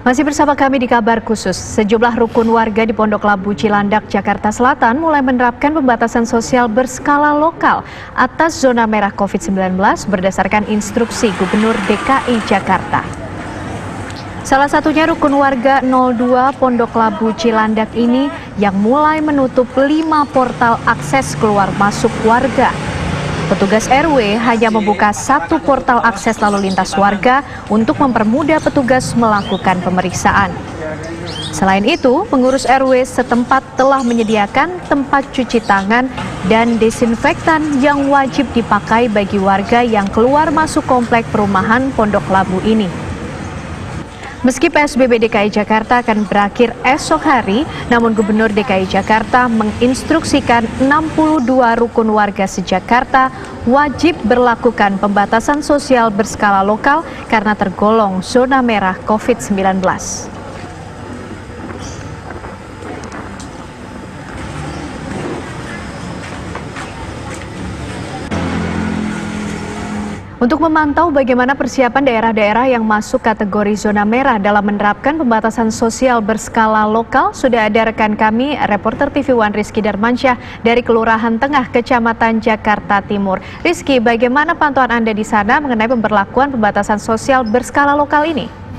Masih bersama kami di Kabar Khusus, sejumlah rukun warga di Pondok Labu Cilandak, Jakarta Selatan mulai menerapkan pembatasan sosial berskala lokal atas zona merah COVID-19 berdasarkan instruksi Gubernur DKI Jakarta. Salah satunya rukun warga 02 Pondok Labu Cilandak ini yang mulai menutup 5 portal akses keluar masuk warga. Petugas RW hanya membuka 1 portal akses lalu lintas warga untuk mempermudah petugas melakukan pemeriksaan. Selain itu, pengurus RW setempat telah menyediakan tempat cuci tangan dan desinfektan yang wajib dipakai bagi warga yang keluar masuk komplek perumahan Pondok Labu ini. Meski PSBB DKI Jakarta akan berakhir esok hari, namun Gubernur DKI Jakarta menginstruksikan 62 rukun warga se-Jakarta wajib berlakukan pembatasan sosial berskala lokal karena tergolong zona merah COVID-19. Untuk memantau bagaimana persiapan daerah-daerah yang masuk kategori zona merah dalam menerapkan pembatasan sosial berskala lokal, sudah ada rekan kami, reporter TV One Rizky Darmansyah dari Kelurahan Tengah, Kecamatan Jakarta Timur. Rizky, bagaimana pantauan Anda di sana mengenai pemberlakuan pembatasan sosial berskala lokal ini?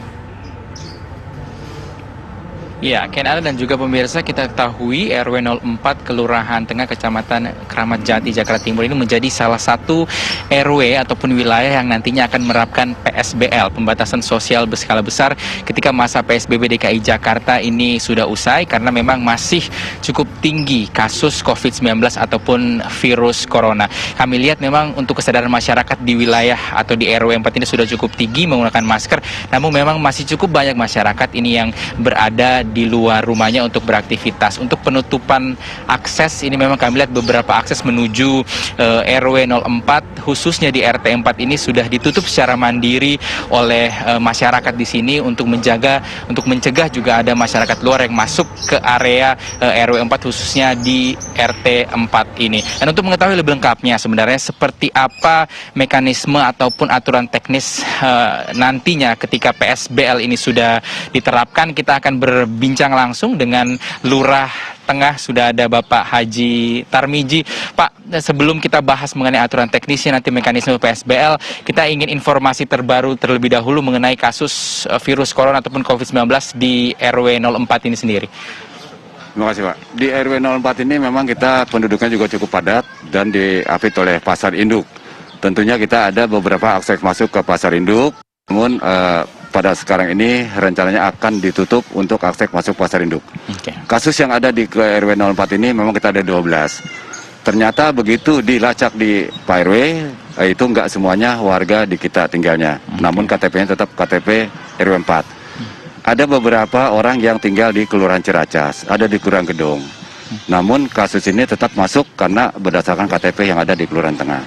Ya, Ken dan juga pemirsa, kita ketahui RW 04 Kelurahan Tengah Kecamatan Kramat Jati Jakarta Timur ini menjadi salah satu RW ataupun wilayah yang nantinya akan menerapkan PSBL, pembatasan sosial berskala besar, ketika masa PSBB DKI Jakarta ini sudah usai karena memang masih cukup tinggi kasus COVID-19 ataupun virus corona. Kami lihat memang untuk kesadaran masyarakat di wilayah atau di RW 4 ini sudah cukup tinggi menggunakan masker, namun memang masih cukup banyak masyarakat ini yang berada di luar rumahnya untuk beraktivitas. Untuk penutupan akses ini memang kami lihat beberapa akses menuju RW 04 khususnya di RT 4 ini sudah ditutup secara mandiri oleh masyarakat di sini untuk mencegah juga ada masyarakat luar yang masuk ke area RW 4 khususnya di RT 4 ini. Dan untuk mengetahui lebih lengkapnya sebenarnya seperti apa mekanisme ataupun aturan teknis nantinya ketika PSBL ini sudah diterapkan, kita akan berbincang langsung dengan Lurah Tengah. Sudah ada Bapak Haji Tarmiji. Pak, sebelum kita bahas mengenai aturan teknisnya nanti mekanisme PSBL, kita ingin informasi terbaru terlebih dahulu mengenai kasus virus corona ataupun COVID-19 di RW 04 ini sendiri. Terima kasih Pak. Di RW 04 ini memang kita penduduknya juga cukup padat dan diapit oleh pasar induk. Tentunya kita ada beberapa akses masuk ke pasar induk, namun pada sekarang ini rencananya akan ditutup untuk akses masuk pasar induk. Kasus yang ada di RW 04 ini memang kita ada 12. Ternyata begitu dilacak di Pak RW, itu enggak semuanya warga di kita tinggalnya. Namun KTP-nya tetap KTP RW 4. Ada beberapa orang yang tinggal di Kelurahan Ciracas, ada di Kelurahan Gedong. Namun kasus ini tetap masuk karena berdasarkan KTP yang ada di Kelurahan Tengah.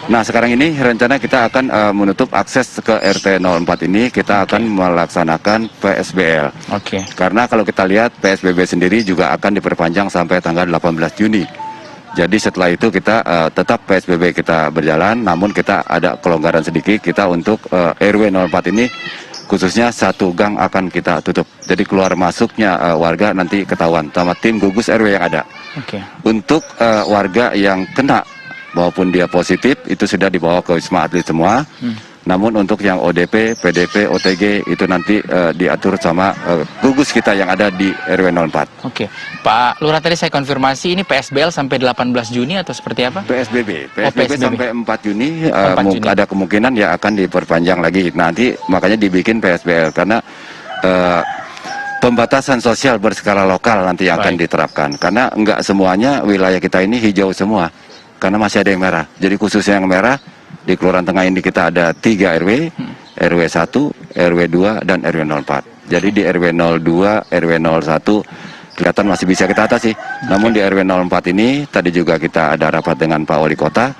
Nah, sekarang ini rencana kita akan menutup akses ke RT 04 ini, kita akan melaksanakan PSBL. Karena kalau kita lihat PSBB sendiri juga akan diperpanjang sampai tanggal 18 Juni. Jadi setelah itu kita tetap PSBB kita berjalan, namun kita ada kelonggaran sedikit, kita untuk RW 04 ini khususnya 1 gang akan kita tutup. Jadi keluar masuknya warga nanti ketahuan sama tim gugus RW yang ada. Untuk warga yang kena maupun dia positif itu sudah dibawa ke Wisma Atlet semua. Namun untuk yang ODP, PDP, OTG itu nanti diatur sama gugus kita yang ada di RW 04. Pak Lurah, tadi saya konfirmasi ini PSBL sampai 18 Juni atau seperti apa? PSBB sampai 4 Juni, ada kemungkinan ya akan diperpanjang lagi. Nanti makanya dibikin PSBL karena pembatasan sosial berskala lokal nanti yang akan diterapkan. Karena enggak semuanya wilayah kita ini hijau semua. Karena masih ada yang merah. Jadi khususnya yang merah di Kelurahan Tengah ini kita ada 3 RW, RW 1, RW 2, dan RW 04. Jadi di RW 02, RW 01 kelihatan masih bisa kita atasi. Namun di RW 04 ini tadi juga kita ada rapat dengan Pak Wali Kota.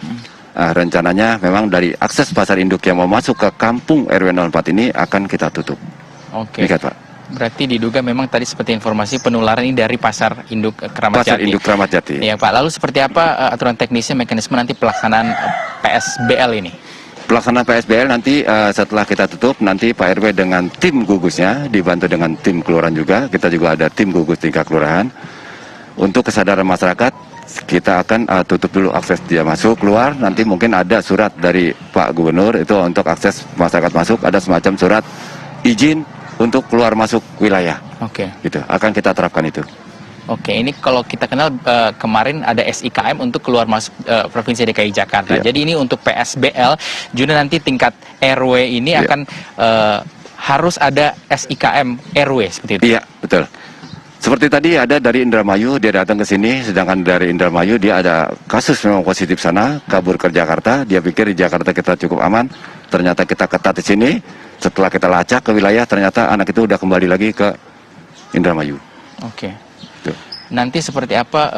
Rencananya memang dari akses pasar induk yang mau masuk ke kampung RW 04 ini akan kita tutup. Demikian, Pak. Berarti diduga memang tadi seperti informasi penularan ini dari pasar induk Kramat Jati. Pasar induk Kramat Jati. Ya Pak, lalu seperti apa aturan teknisnya, mekanisme nanti pelaksanaan PSBL ini? Pelaksanaan PSBL nanti setelah kita tutup, nanti Pak RW dengan tim gugusnya, dibantu dengan tim kelurahan juga, kita juga ada tim gugus tingkat kelurahan. Untuk kesadaran masyarakat, kita akan tutup dulu akses dia masuk, keluar, nanti mungkin ada surat dari Pak Gubernur, itu untuk akses masyarakat masuk, ada semacam surat izin untuk keluar masuk wilayah. Oke. Gitu, akan kita terapkan itu. Oke, ini kalau kita kenal kemarin ada SIKM untuk keluar masuk Provinsi DKI Jakarta. Iya. Jadi ini untuk PSBL, juga nanti tingkat RW ini Iya. akan harus ada SIKM RW seperti itu. Iya, betul. Seperti tadi ada dari Indramayu, dia datang ke sini, sedangkan dari Indramayu dia ada kasus memang positif sana, kabur ke Jakarta, dia pikir di Jakarta kita cukup aman, ternyata kita ketat di sini, setelah kita lacak ke wilayah, ternyata anak itu udah kembali lagi ke Indramayu. Oke. Tuh. Nanti seperti apa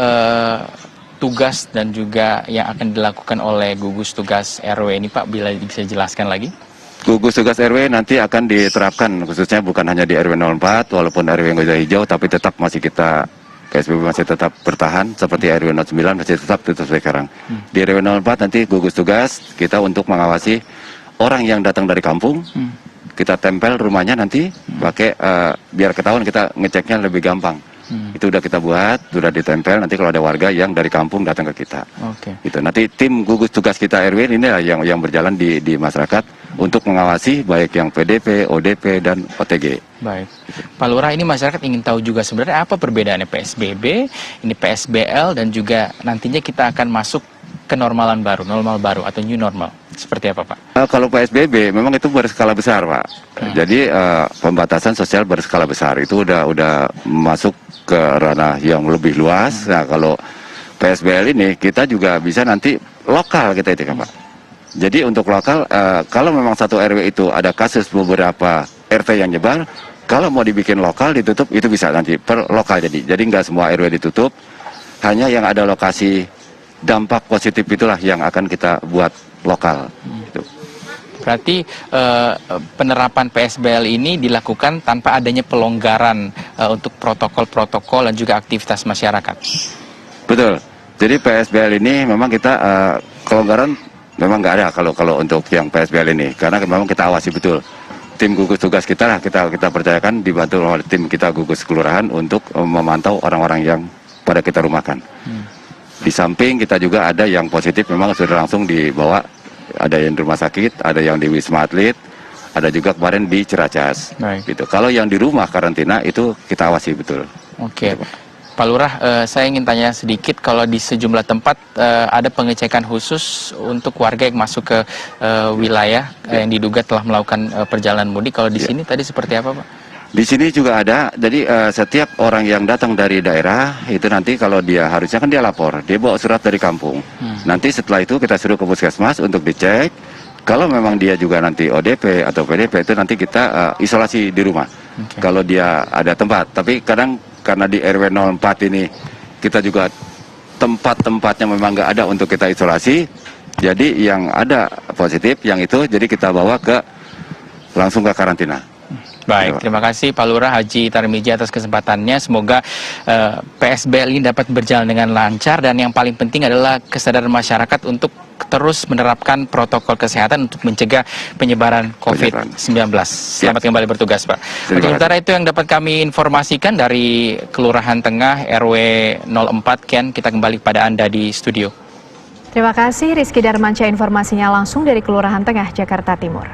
tugas dan juga yang akan dilakukan oleh gugus tugas RW ini Pak, bila bisa jelaskan lagi? Gugus tugas RW nanti akan diterapkan, khususnya bukan hanya di RW 04, walaupun RW yang sudah hijau, tapi tetap masih kita, PSBB masih tetap bertahan, seperti RW 09 masih tetap tutup sekarang. Di RW 04 nanti gugus tugas kita untuk mengawasi orang yang datang dari kampung, kita tempel rumahnya nanti, pakai biar ketahuan, kita ngeceknya lebih gampang. Itu udah kita buat, sudah ditempel, nanti kalau ada warga yang dari kampung datang ke kita. Oke. Gitu. Nanti tim gugus tugas kita RW ini lah yang berjalan di masyarakat untuk mengawasi baik yang PDP, ODP, dan OTG. Baik. Pak Lurah, ini masyarakat ingin tahu juga sebenarnya apa perbedaannya PSBB, ini PSBL, dan juga nantinya kita akan masuk ke normal baru atau new normal. Seperti apa Pak? Kalau PSBB memang itu berskala besar Pak. Jadi pembatasan sosial berskala besar itu udah masuk ke ranah yang lebih luas. Nah kalau PSBL ini kita juga bisa nanti lokal kita itu kan Pak. Jadi untuk lokal, kalau memang satu RW itu ada kasus beberapa RT yang nyebar, kalau mau dibikin lokal ditutup itu bisa nanti per lokal jadi nggak semua RW ditutup, hanya yang ada lokasi dampak positif itulah yang akan kita buat lokal. Gitu. Berarti penerapan PSBL ini dilakukan tanpa adanya pelonggaran untuk protokol-protokol dan juga aktivitas masyarakat. Betul. Jadi PSBL ini memang kita kelonggaran memang nggak ada kalau untuk yang PSBL ini, karena memang kita awasi betul. Tim gugus tugas kita lah kita percayakan dibantu oleh tim kita gugus kelurahan untuk memantau orang-orang yang pada kita rumahkan. Di samping kita juga ada yang positif memang sudah langsung dibawa, ada yang di rumah sakit, ada yang di Wisma Atlet, ada juga kemarin di Ciracas. Baik. Gitu. Kalau yang di rumah karantina itu kita awasi betul. Oke. Pak Lurah, saya ingin tanya sedikit, kalau di sejumlah tempat ada pengecekan khusus untuk warga yang masuk ke wilayah yang diduga telah melakukan perjalanan mudik. Kalau di sini tadi seperti apa Pak? Di sini juga ada, jadi setiap orang yang datang dari daerah itu nanti kalau dia harusnya kan dia lapor, dia bawa surat dari kampung. Nanti setelah itu kita suruh ke puskesmas untuk dicek. Kalau memang dia juga nanti ODP atau PDP itu nanti kita isolasi di rumah. Kalau dia ada tempat, tapi kadang karena di RW 04 ini kita juga tempat-tempatnya memang nggak ada untuk kita isolasi. Jadi yang ada positif, yang itu jadi kita bawa langsung ke karantina. Baik, terima kasih Pak Lurah Haji Tarmizi atas kesempatannya. Semoga PSBL ini dapat berjalan dengan lancar, dan yang paling penting adalah kesadaran masyarakat untuk terus menerapkan protokol kesehatan untuk mencegah penyebaran COVID-19. Selamat kembali bertugas Pak. Untuk sementara itu yang dapat kami informasikan dari Kelurahan Tengah RW 04, Kian, kita kembali pada Anda di studio. Terima kasih Rizky Darmansyah, informasinya langsung dari Kelurahan Tengah, Jakarta Timur.